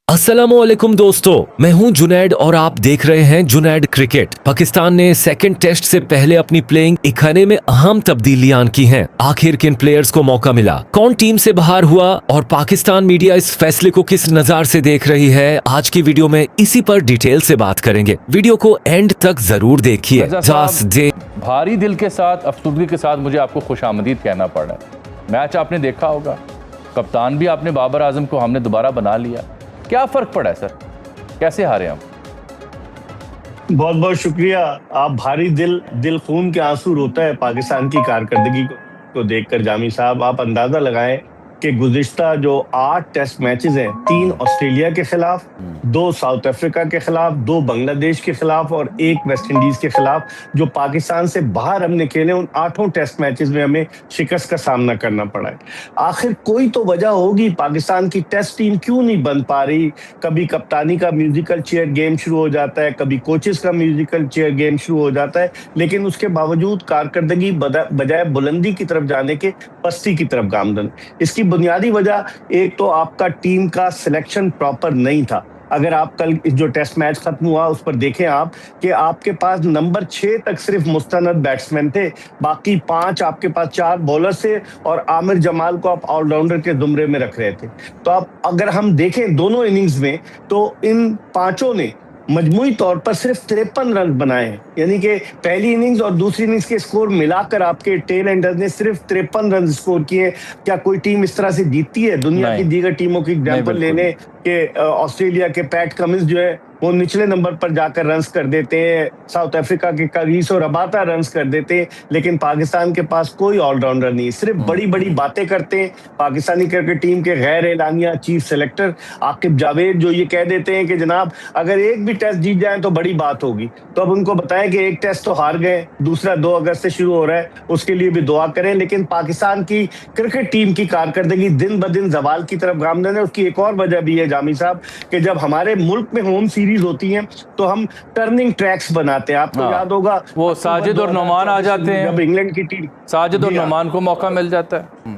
अस्सलामुअलैकुम दोस्तों, मैं हूं जुनैद और आप देख रहे हैं जुनैद क्रिकेट। पाकिस्तान ने सेकंड टेस्ट से पहले अपनी प्लेइंग 11 में अहम तब्दीलियां की हैं। आखिर किन प्लेयर्स को मौका मिला, कौन टीम से बाहर हुआ और पाकिस्तान मीडिया इस फैसले को किस नज़र से देख रही है, आज की वीडियो में इसी पर डिटेल से बात करेंगे। वीडियो को एंड तक जरूर देखिए। भारी दिल के साथ, अफसुर्दगी के साथ मुझे आपको खुशामदीद कहना पड़ रहा है। मैच आपने देखा होगा, कप्तान भी आपने बाबर आजम को हमने दोबारा बना लिया। क्या फर्क पड़ा है सर, कैसे हारे हम? बहुत बहुत शुक्रिया। आप भारी दिल खून के आंसू रोता है पाकिस्तान की कारकर्दगी को देखकर। जामी साहब, आप अंदाजा लगाएं कि गुज़िश्ता जो 8 टेस्ट मैचेस हैं, 3 ऑस्ट्रेलिया के खिलाफ, 2 साउथ अफ्रीका के खिलाफ, 2 बांग्लादेश के खिलाफ और 1 वेस्ट इंडीज के खिलाफ, जो पाकिस्तान से बाहर हमने खेले, उन 8 टेस्ट मैचेस में हमें शिकस्त का सामना करना पड़ा है। आखिर कोई तो वजह होगी, पाकिस्तान की टेस्ट टीम क्यों नहीं बन पा रही। कभी कप्तानी का म्यूजिकल चेयर गेम शुरू हो जाता है, कभी कोचेस का म्यूजिकल चेयर गेम शुरू हो जाता है, लेकिन उसके बावजूद कारकर्दगी बजाय बुलंदी की तरफ जाने के पस्ती की तरफ गामदन। इसकी बुनियादी वजह एक तो आपका टीम का सिलेक्शन प्रॉपर नहीं था। अगर आप कल जो टेस्ट मैच खत्म हुआ उस पर देखें आप कि आपके पास नंबर 6 तक सिर्फ मुस्तनद बैट्समैन थे, बाकी 5 आपके पास 4 बॉलर थे और आमिर जमाल को आप ऑलराउंडर के जुमरे में रख रहे थे। तो आप अगर हम देखें दोनों इनिंग्स में, तो इन पांचों ने मजमूई तौर पर सिर्फ 53 रन बनाए हैं। यानी कि पहली इनिंग्स और दूसरी इनिंग्स के स्कोर मिलाकर आपके टेल एंडर्स ने सिर्फ 53 रन स्कोर किए। क्या कोई टीम इस तरह से जीतती है? दुनिया की दीगर टीमों की एग्जांपल लेने के ऑस्ट्रेलिया के पैट कमिंस जो है वो निचले नंबर पर जाकर रन्स कर देते हैं, साउथ अफ्रीका के कगिसो रबाता रन्स कर देते हैं, लेकिन पाकिस्तान के पास कोई ऑलराउंडर नहीं, सिर्फ बड़ी बड़ी बातें करते हैं। पाकिस्तानी क्रिकेट टीम के गैर एलानिया चीफ सेलेक्टर आकिब जावेद जो ये कह देते हैं कि जनाब अगर एक भी टेस्ट जीत जाए तो बड़ी बात होगी। तो अब उनको बताएं कि एक टेस्ट तो हार गए, दूसरा 2 अगस्त से शुरू हो रहा है, उसके लिए भी दुआ करें। लेकिन पाकिस्तान की क्रिकेट टीम की कारकर्दगी दिन ब दिन जवाल की तरफ गामदन है। उसकी एक और वजह भी है जामी साहब कि जब हमारे मुल्क में होम सीरीज होती हैं तो हम टर्निंग ट्रैक्स बनाते हैं। आपको याद होगा वो साजिद और नोमान आ जाते हैं, जब इंग्लैंड की टीम साजिद और नोमान को मौका मिल जाता है।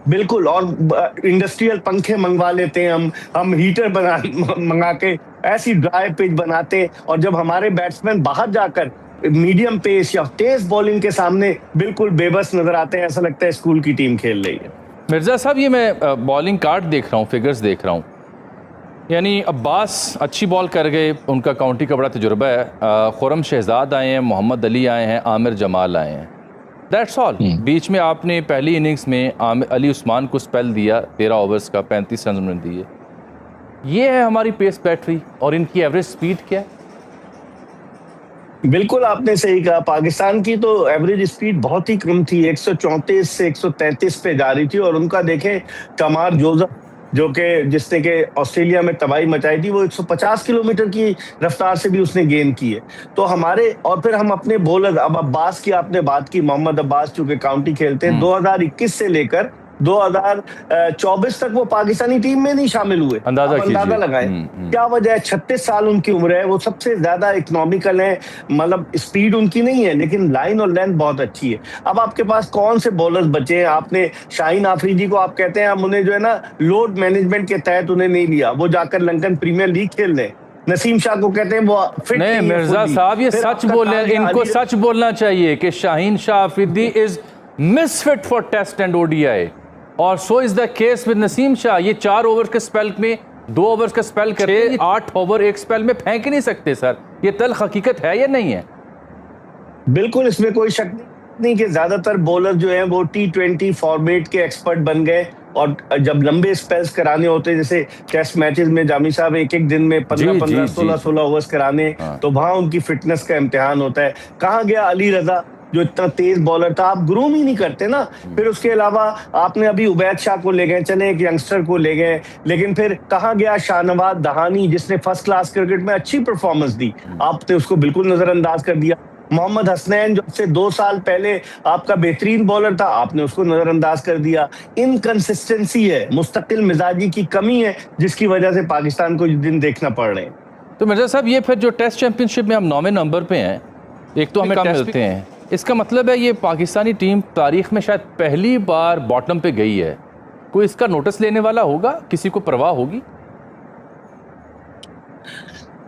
बिल्कुल, और इंडस्ट्रियल पंखे मंगवा लेते हैं हम हीटर मंगा के ऐसी ड्राई पिच बनाते हैं, और जब हमारे बैट्समैन बाहर जाकर मीडियम पेस या तेज बॉलिंग के सामने बिल्कुल बेबस नजर आते हैं, ऐसा लगता है स्कूल की टीम खेल रही है। मिर्जा साहब, ये मैं बॉलिंग कार्ड देख रहा हूँ, फिगर्स देख रहा हूँ, यानी अब्बास अच्छी बॉल कर गए, उनका काउंटी का बड़ा तजुर्बा है। खुरम शहजाद आए हैं, मोहम्मद अली आए हैं, आमिर जमाल आए हैं, दैट्स ऑल। बीच में आपने पहली इनिंग्स में आमिर अली उस्मान को स्पेल दिया, 13 ओवर्स का 35 रन उन्होंने दिए। ये है हमारी पेस बैटरी, और इनकी एवरेज स्पीड क्या है? बिल्कुल आपने सही कहा, पाकिस्तान की तो एवरेज स्पीड बहुत ही कम थी, 134 से 133 पे जा रही थी। और उनका देखें कमार जोसेफ जो कि जिसने के ऑस्ट्रेलिया में तबाही मचाई थी, वो 150 किलोमीटर की रफ्तार से भी उसने गेंद की है। तो हमारे, और फिर हम अपने बॉलर, अब अब्बास की आपने बात की, मोहम्मद अब्बास चूंकि काउंटी खेलते हैं, 2021 से लेकर 2024 तक वो पाकिस्तानी टीम में नहीं शामिल हुए। अंदाजा लगाएं क्या वजह है। 36 साल उनकी उम्र है, वो सबसे ज्यादा इकोनॉमिकल है, मतलब स्पीड उनकी नहीं है लेकिन लाइन और लेंथ बहुत अच्छी है। अब आपके पास कौन से बॉलर्स बचे हैं? आपने शाहीन आफरीदी को आप कहते हैं हम उन्हें जो है ना लोड मैनेजमेंट के तहत उन्हें नहीं लिया, वो जाकर लंदन प्रीमियर लीग खेल रहे। नसीम शाह को कहते हैं वो फिट नहीं। मिर्जा साहब ये सच बोले, इनको सच बोलना चाहिए कि Shaheen Shah Afridi is misfit for test and ODI, और so is the case with Naseem Shah. ये 4 ओवर के स्पेल में 2 ओवर का स्पेल करते, 8 ओवर एक स्पेल में फेंक नहीं सकते सर। ये तल्ख हकीकत है या नहीं है? बिल्कुल, इसमें कोई शक नहीं कि ज्यादातर बॉलर जो हैं वो T20 फॉर्मेट के एक्सपर्ट बन गए, और जब लंबे स्पेल्स कराने होते हैं, जैसे टेस्ट मैचेस में जामी साहब एक दिन में 15-15, 16-16 ओवर्स कराने, तो वहां उनकी फिटनेस का इम्तिहान होता है। कहाँ गया अली रजा जो इतना तेज बॉलर था? आप ग्रूम ही नहीं करते ना। फिर उसके अलावा आपने अभी उबैद शाह को ले गए, चले एक यंगस्टर को ले गए, लेकिन फिर कहाँ गया शाहनवाज दहानी जिसने फर्स्ट क्लास क्रिकेट में अच्छी परफॉर्मेंस दी? आपने उसको बिल्कुल नजरअंदाज कर दिया। मोहम्मद हसनैन जो से 2 साल पहले आपका बेहतरीन बॉलर था, आपने उसको नजरअंदाज कर दिया। इनकंसिस्टेंसी है, मुस्तकिल मिजाजी की कमी है, जिसकी वजह से पाकिस्तान को दिन देखना पड़ रहे हैं। तो मिर्जा साहब, ये फिर जो टेस्ट चैंपियनशिप में हम 9वें नंबर पे हैं, एक तो हमें कम मिलते हैं, इसका मतलब है ये पाकिस्तानी टीम तारीख में शायद पहली बार बॉटम पे गई है। कोई इसका नोटिस लेने वाला होगा? किसी को परवाह होगी?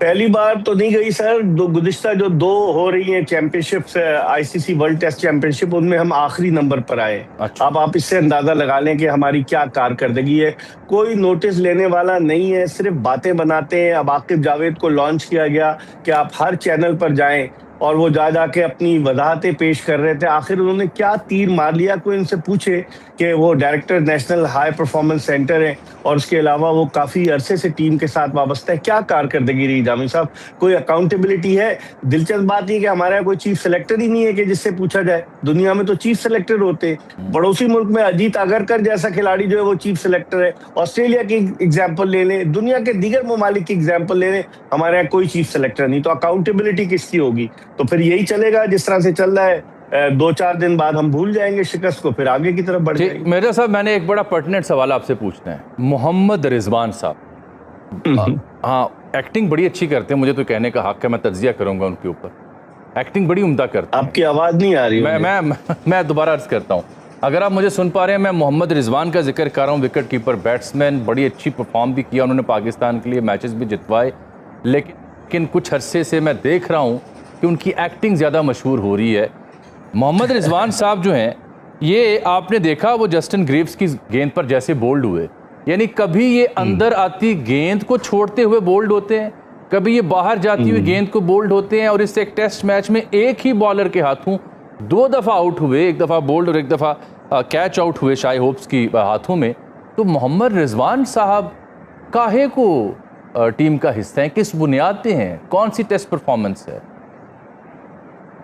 पहली बार तो नहीं गई सर, गुज़िश्ता जो 2 हो रही हैं championships, ICC world test championship, उनमें हम आखिरी नंबर पर आए। अच्छा। अब आप इससे अंदाजा लगा लें कि हमारी क्या कारकर्दगी है। कोई नोटिस लेने वाला नहीं है, सिर्फ बातें बनाते हैं। अब आकिब जावेद को लॉन्च किया गया कि आप हर चैनल पर जाएं, और वो जा जाके अपनी वजाहतें पेश कर रहे थे। आखिर उन्होंने क्या तीर मार लिया, कोई इनसे पूछे कि वो director national high performance centre है और उसके अलावा वो काफ़ी अरसे से टीम के साथ वाबस्ता है। क्या कारकर्दगी रही जामी साहब, कोई अकाउंटेबिलिटी है? दिलचस्प बात ये कि हमारे यहाँ कोई चीफ सेलेक्टर ही नहीं है कि जिससे पूछा जाए। दुनिया में तो चीफ सेलेक्टर होते हैं। पड़ोसी मुल्क में अजीत आगरकर जैसा खिलाड़ी जो है वो चीफ सेलेक्टर है। ऑस्ट्रेलिया की एग्जाम्पल ले लें, दुनिया के दीगर ममालिक की एग्जाम्पल ले लें, हमारे यहाँ कोई चीफ सेलेक्टर नहीं। तो अकाउंटेबिलिटी किसकी होगी? तो फिर यही चलेगा जिस तरह से चल रहा है। 2-4 दिन बाद हम भूल जाएंगे शिकस्त को, फिर आगे की तरफ बढ़ जाएंगे। मिर्जा साहब, मैंने एक बड़ा पर्टिनेंट सवाल आपसे पूछना है। मोहम्मद रिजवान साहब, हाँ, एक्टिंग बड़ी अच्छी करते हैं, मुझे तो कहने का हक है, मैं तज्जिया करूंगा उनके ऊपर। एक्टिंग बड़ी उम्दा करते हैं। आपकी आवाज नहीं आ रही। मैं दोबारा अर्ज करता हूँ, अगर आप मुझे सुन पा रहे हैं, मैं मोहम्मद रिजवान का जिक्र कर रहा हूँ। विकेट कीपर, बैट्समैन, बड़ी अच्छी परफॉर्म भी किया उन्होंने, पाकिस्तान के लिए मैचेस भी जितवाए। लेकिन कुछ अरसे से मैं देख रहा हूँ कि उनकी एक्टिंग ज़्यादा मशहूर हो रही है। मोहम्मद रिजवान साहब जो हैं, ये आपने देखा वो जस्टिन ग्रीव्स की गेंद पर जैसे बोल्ड हुए, यानी कभी ये अंदर आती गेंद को छोड़ते हुए बोल्ड होते हैं, कभी ये बाहर जाती हुई गेंद को बोल्ड होते हैं। और इस एक टेस्ट मैच में एक ही बॉलर के हाथों 2 दफ़ा आउट हुए, एक दफ़ा बोल्ड और एक दफ़ा कैच आउट हुए शाई होप्स की हाथों में। तो मोहम्मद रिजवान साहब काहे को टीम का हिस्सा हैं, किस बुनियाद पे हैं, कौन सी टेस्ट परफॉर्मेंस है?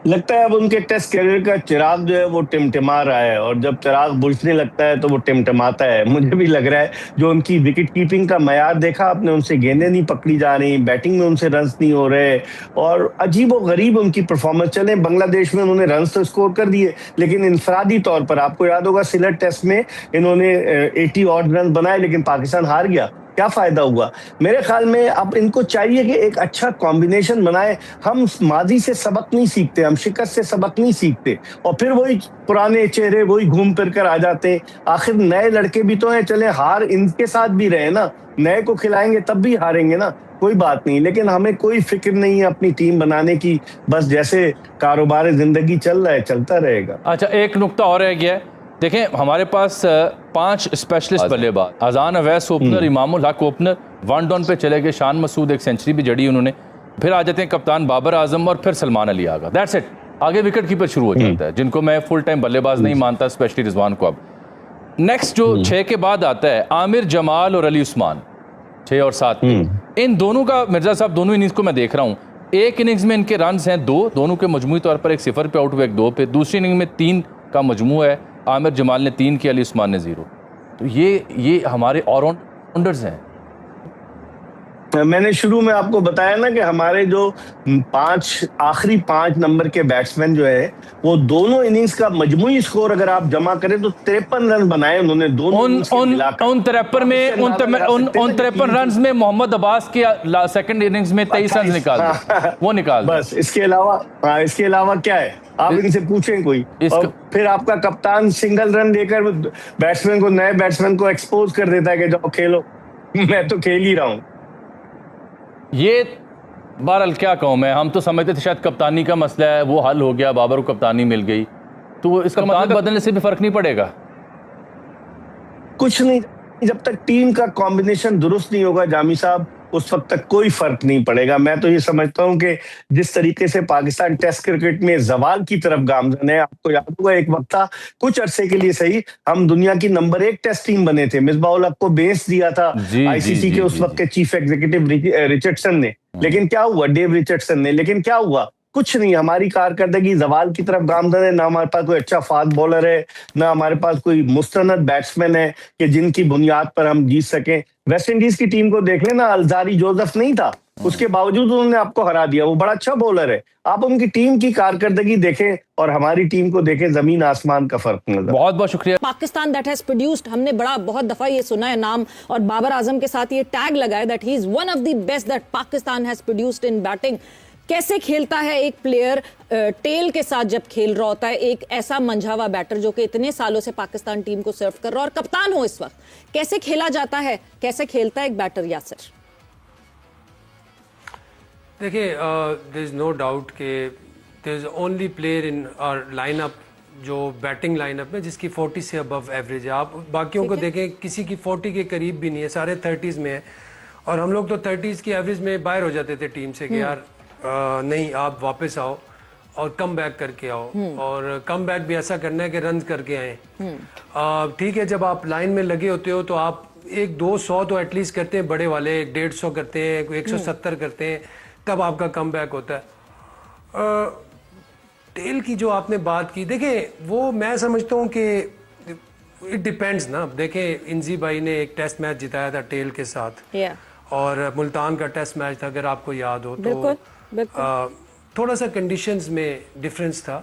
लगता है अब उनके टेस्ट करियर का चिराग जो है वो टिमटिमा रहा है, और जब चिराग बुझने लगता है तो वो टिमटिमाता है। मुझे भी लग रहा है जो उनकी विकेट कीपिंग का मयार देखा आपने, उनसे गेंदें नहीं पकड़ी जा रही, बैटिंग में उनसे रन्स नहीं हो रहे, और अजीब व गरीब उनकी परफॉर्मेंस। चले बांग्लादेश में उन्होंने रन्स तो स्कोर कर दिए, लेकिन इंफरादी तौर पर आपको याद होगा सिलेट टेस्ट में इन्होंने 80 ऑड रन बनाए, लेकिन पाकिस्तान हार गया। क्या फायदा हुआ? मेरे ख्याल में अब इनको चाहिए कि एक अच्छा कॉम्बिनेशन बनाए। हम माजी से सबक नहीं सीखते, हम शिकस्त से सबक नहीं सीखते, और फिर वही पुराने चेहरे वही घूम फिर कर आ जाते हैं। आखिर नए लड़के भी तो हैं, चले हार इनके साथ भी रहे ना, नए को खिलाएंगे तब भी हारेंगे ना, कोई बात नहीं। लेकिन हमें कोई फिक्र नहीं है अपनी टीम बनाने की, बस जैसे कारोबार जिंदगी चल रहा है चलता रहेगा। अच्छा, एक नुक्ता और रह गया है। देखें, हमारे पास 5 स्पेशलिस्ट बल्लेबाज, अजान Awais opener, Imamul Haq opener, 1 down पे चले गए, शान मसूद एक सेंचुरी भी जड़ी उन्होंने, फिर आ जाते हैं कप्तान बाबर आजम और फिर सलमान अली आगा। That's it. आगे विकेट कीपर शुरू हो जाता है, जिनको मैं फुल टाइम बल्लेबाज नहीं मानता, स्पेशली रिजवान को। अब नेक्स्ट जो 6 के बाद आता है आमिर जमाल और अली उस्मान, 6 और 7। इन दोनों का, मिर्जा साहब, दोनों इनिंग्स को मैं देख रहा हूँ। एक इनिंग्स में इनके रन हैं 2, दोनों के मजमूई तौर पर, एक 0 पे आउट हुए, एक 2 पे। दूसरी इनिंग में 3 का मजमू है, आमिर जमाल ने 3 किया, अली उस्मान ने 0। तो ये हमारे ऑलराउंडर्स हैं। मैंने शुरू में आपको बताया ना कि हमारे जो 5 आखिरी 5 नंबर के बैट्समैन जो है, वो दोनों इनिंग्स का मजमूई स्कोर अगर आप जमा करें तो 53 रन बनाए उन्होंने दोनों। उन 53 रन में मोहम्मद अब्बास के सेकंड इनिंग्स में 23 रन निकाल दिए, वो निकाल। बस इसके अलावा क्या है? आप इनसे पूछें कोई। और फिर आपका कप्तान सिंगल रन देकर बैट्समैन को, नए बैट्समैन को एक्सपोज कर देता है कि जाओ खेलो, मैं तो खेल ही रहा हूं। ये बहरहाल क्या कहूँ मैं, हम तो समझते थे शायद कप्तानी का मसला है, वो हल हो गया, बाबर को कप्तानी मिल गई, तो इसका मतलब बदलने से भी फर्क नहीं पड़ेगा। कुछ नहीं, जब तक टीम का कॉम्बिनेशन दुरुस्त नहीं होगा जामी साहब, उस वक्त तक कोई फर्क नहीं पड़ेगा। मैं तो ये समझता हूं कि जिस तरीके से पाकिस्तान टेस्ट क्रिकेट में जवाल की तरफ गामजन है, आपको याद होगा एक वक्त था, कुछ अरसे के लिए सही, हम दुनिया की नंबर 1 टेस्ट टीम बने थे। मिसबाउल हक को बेंच दिया था आईसीसी के उस वक्त के चीफ एग्जीक्यूटिव रिचर्डसन ने, लेकिन क्या हुआ? डेव रिचर्डसन ने, लेकिन क्या हुआ? कुछ नहीं। हमारी कारकर्दगी जवाल की तरफ गामजन है, ना हमारे पास कोई अच्छा फास्ट बॉलर है, ना हमारे पास कोई मुस्तनद बैट्समैन है कि जिनकी बुनियाद पर हम जीत सकें। वेस्ट इंडीज की टीम को देख लेना, अलजारी जोसेफ नहीं था, उसके बावजूद उन्होंने आपको हरा दिया, वो बड़ा अच्छा बॉलर है। आप उनकी टीम की कारकर्दगी देखें और हमारी टीम को देखें, जमीन आसमान का फर्क नजर। बहुत बहुत शुक्रिया। पाकिस्तान दैट हैज प्रोड्यूस्ड, हमने बहुत दफा ये सुना है नाम, और बाबर आजम के साथ ये टैग लगा है that he is one of the best that Pakistan has produced in batting. कैसे खेलता है एक प्लेयर टेल के साथ जब खेल रहा होता है, एक ऐसा मंझावा बैटर जो कि इतने सालों से पाकिस्तान टीम को सर्व कर रहा है और कप्तान हो इस वक्त, कैसे खेला जाता है, कैसे खेलता है एक बैटर यासिर? देखिए देयर इज़ नो डाउट कि there is only player in our lineup जो बैटिंग लाइनअप में जिसकी 40 से अबव एवरेज है। आप बाकियों को देखें, किसी की 40 के करीब भी नहीं है, सारे 30s में है। और हम लोग तो 30s की एवरेज में बाहर हो जाते थे टीम से कि यार नहीं, आप वापस आओ और कम बैक करके आओ, और कम बैक भी ऐसा करना है कि रन करके आए। ठीक है, जब आप लाइन में लगे होते हो तो आप 100-200 तो एटलीस्ट करते हैं, बड़े वाले 150 करते हैं, 170 करते हैं, तब आपका कम बैक होता है। टेल की जो आपने बात की, देखें वो मैं समझता हूँ कि इट डिपेंड्स ना। देखें इंजी भाई ने एक टेस्ट मैच जिताया था टेल के साथ, और मुल्तान का टेस्ट मैच था अगर आपको याद हो तो थोड़ा सा कंडीशंस में डिफरेंस था।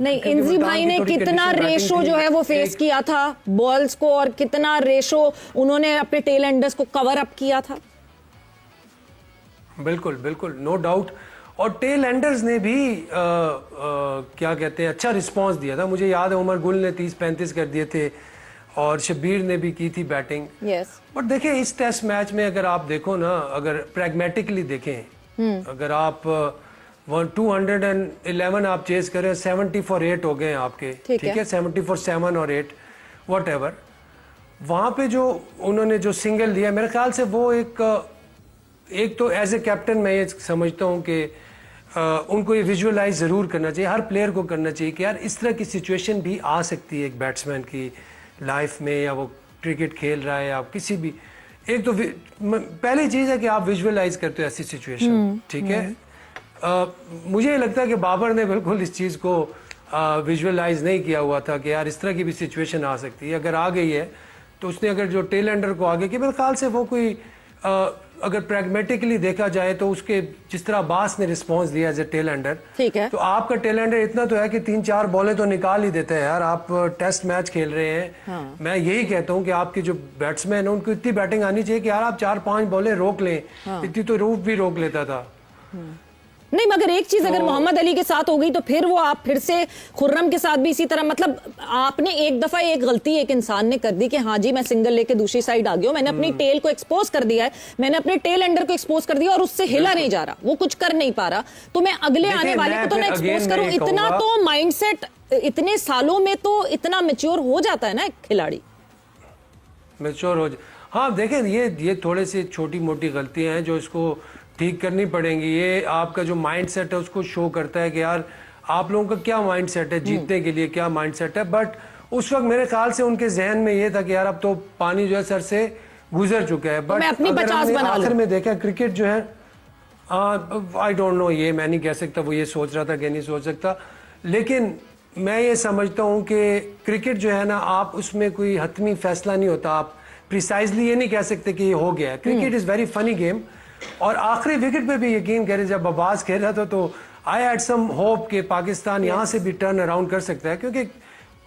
नहीं, इंजी भाई ने कितना रेशो जो है वो फेस किया था बॉल्स को, और कितना रेशो उन्होंने अपने टेल एंडर्स को कवर अप किया था। बिल्कुल बिल्कुल, नो डाउट। और टेल एंडर्स ने भी क्या कहते हैं, अच्छा रिस्पांस दिया था। मुझे याद है उमर गुल ने 30-35 कर दिए थे, और शब्बीर ने भी की थी बैटिंग। बट देखें इस टेस्ट मैच में अगर आप देखो ना, अगर प्रैग्मेटिकली देखें, अगर आप 211 आप चेस करें, 70 for 8 हो गए आपके, ठीक है, 70 for 7 और 8 वट एवर। वहाँ पे जो उन्होंने जो सिंगल दिया, मेरे ख्याल से वो एक तो एज ए कैप्टन मैं ये समझता हूँ कि उनको ये विजुअलाइज ज़रूर करना चाहिए, हर प्लेयर को करना चाहिए कि यार इस तरह की सिचुएशन भी आ सकती है एक बैट्समैन की लाइफ में, या वो क्रिकेट खेल रहा है, आप किसी भी। एक तो पहली चीज़ है कि आप विजुअलाइज करते हो ऐसी सिचुएशन, ठीक है। मुझे ये लगता है कि बाबर ने बिल्कुल इस चीज़ को विजुअलाइज नहीं किया हुआ था कि यार इस तरह की भी सिचुएशन आ सकती है। अगर आ गई है तो उसने अगर जो टेल एंडर को आगे कि मेरे ख्याल से वो कोई अगर प्रैग्मेटिकली देखा जाए तो उसके जिस तरह अब्बास ने रिस्पांस दिया एज ए टेल एंडर, ठीक है, तो आपका टेल एंडर इतना तो है कि 3-4 बॉलें तो निकाल ही देते हैं यार। आप टेस्ट मैच खेल रहे हैं, मैं यही कहता हूं कि आपके जो बैट्समैन है उनको इतनी बैटिंग आनी चाहिए कि यार आप 4-5 बॉलें रोक लें। इतनी तो रूफ भी रोक लेता था। नहीं, मगर एक चीज अगर मोहम्मद अली के साथ हो गई तो फिर वो आप फिर से खुर्रम के साथ भी इसी तरह, मतलब आपने एक दफा एक गलती एक इंसान ने कर दी कि हाँ जी मैं सिंगल लेके दूसरी साइड आ गया, मैंने अपनी टेल को एक्सपोज कर दिया है, मैंने अपने टेल एंडर को एक्सपोज कर दिया और उससे हिला नहीं जा रहा, वो कुछ कर नहीं पा रहा, तो मैं अगले आने वाले को तो मैं एक्सपोज करूं। इतना तो माइंडसेट इतने सालों में तो इतना मैच्योर हो जाता है ना एक खिलाड़ी, मैच्योर हो। हाँ देखें, ये थोड़े से छोटी मोटी गलतियां हैं जो इसको ठीक करनी पड़ेंगी। ये आपका जो माइंडसेट है उसको शो करता है कि यार आप लोगों का क्या माइंडसेट है, जीतने के लिए क्या माइंडसेट है। बट उस वक्त मेरे ख्याल से उनके जहन में ये था कि यार अब तो पानी जो है सर से गुजर चुका है। बट अगर हमने आखिर में देखा क्रिकेट जो है, आई डोंट नो, ये मैं नहीं कह सकता वो ये सोच रहा था कि नहीं सोच सकता, लेकिन मैं ये समझता हूँ कि क्रिकेट जो है ना, आप उसमें कोई हतमी फैसला नहीं होता, आप प्रिसाइजली ये नहीं कह सकते कि ये हो गया है। Cricket is very funny game. और आखिरी विकेट पे भी यकीन करें जब अब्बास खेल रहा था तो आई हैड सम होप कि पाकिस्तान यहाँ से भी टर्न अराउंड कर सकता है, क्योंकि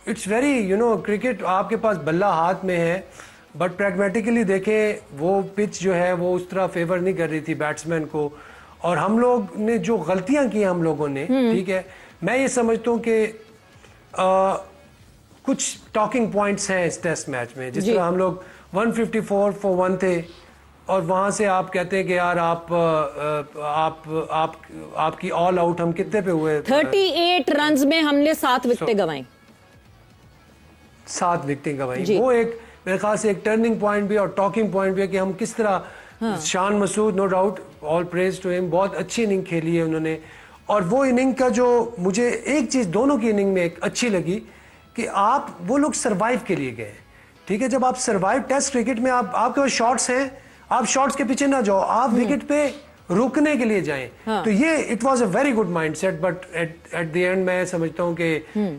इट्स वेरी क्रिकेट आपके पास बल्ला हाथ में है। बट प्रैग्मेटिकली देखें वो पिच जो है वो उस तरह फेवर नहीं कर रही थी बैट्समैन को, और हम लोग ने जो गलतियां की हम लोगों ने, ठीक है, मैं ये समझता हूँ कि कुछ टॉकिंग पॉइंट्स हैं इस टेस्ट मैच में। जिस तरह हम लोग 154 for 1 थे, और वहां से आप कहते हैं कि यार आपकी ऑल आउट हम कितने पे हुए, 38 रन्स में हमने 7 विकेटें गंवाई, 7 विकेटें गंवाई। वो एक मेरे ख्याल से एक टर्निंग पॉइंट भी और टॉकिंग पॉइंट भी है कि हम किस तरह Shan Masood, no doubt, all praise to him, बहुत अच्छी इनिंग खेली है उन्होंने। और वो इनिंग का जो मुझे एक चीज दोनों की इनिंग में एक अच्छी लगी कि वो लोग सरवाइव के लिए गए, ठीक है। जब आप सरवाइव टेस्ट क्रिकेट में आपके पास शॉट्स हैं, आप शॉट्स के पीछे ना जाओ, आप विकेट पे रुकने के लिए जाएं। तो ये it was a very good mindset. But at the end मैं समझता हूँ कि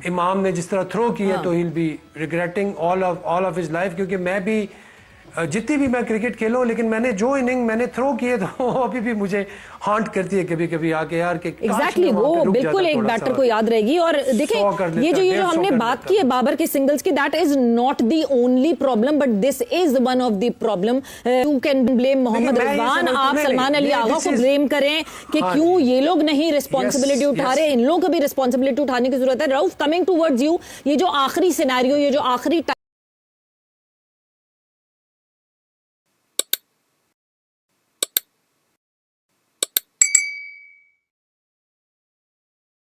इमाम ने जिस तरह थ्रो किया तो he will be regretting all of his life, क्योंकि मैं भी जितनी भी मैं क्रिकेट खेलूं, लेकिन मैंने जो इनिंग मैंने थ्रो किए तो अभी भी मुझे हॉन्ट करती है कभी कभी आके यार कि एग्जैक्टली वो बिल्कुल एक बैटर को याद रहेगी। और देखिए ये जो हमने बात की है बाबर के सिंगल्स की, that is not the only problem, but this is one of the problem. You can blame Mohammad Rizwan, आप सलमान अली आगा को ब्लेम करें कि क्यों ये लोग नहीं रिस्पॉन्सिबिलिटी उठा रहे, इन लोगों को भी रिस्पॉन्सिबिलिटी उठाने की जरूरत है। रऊफ, कमिंग टूवर्ड्स यू, ये जो आखिरी सिनेरियो, ये जो आखिरी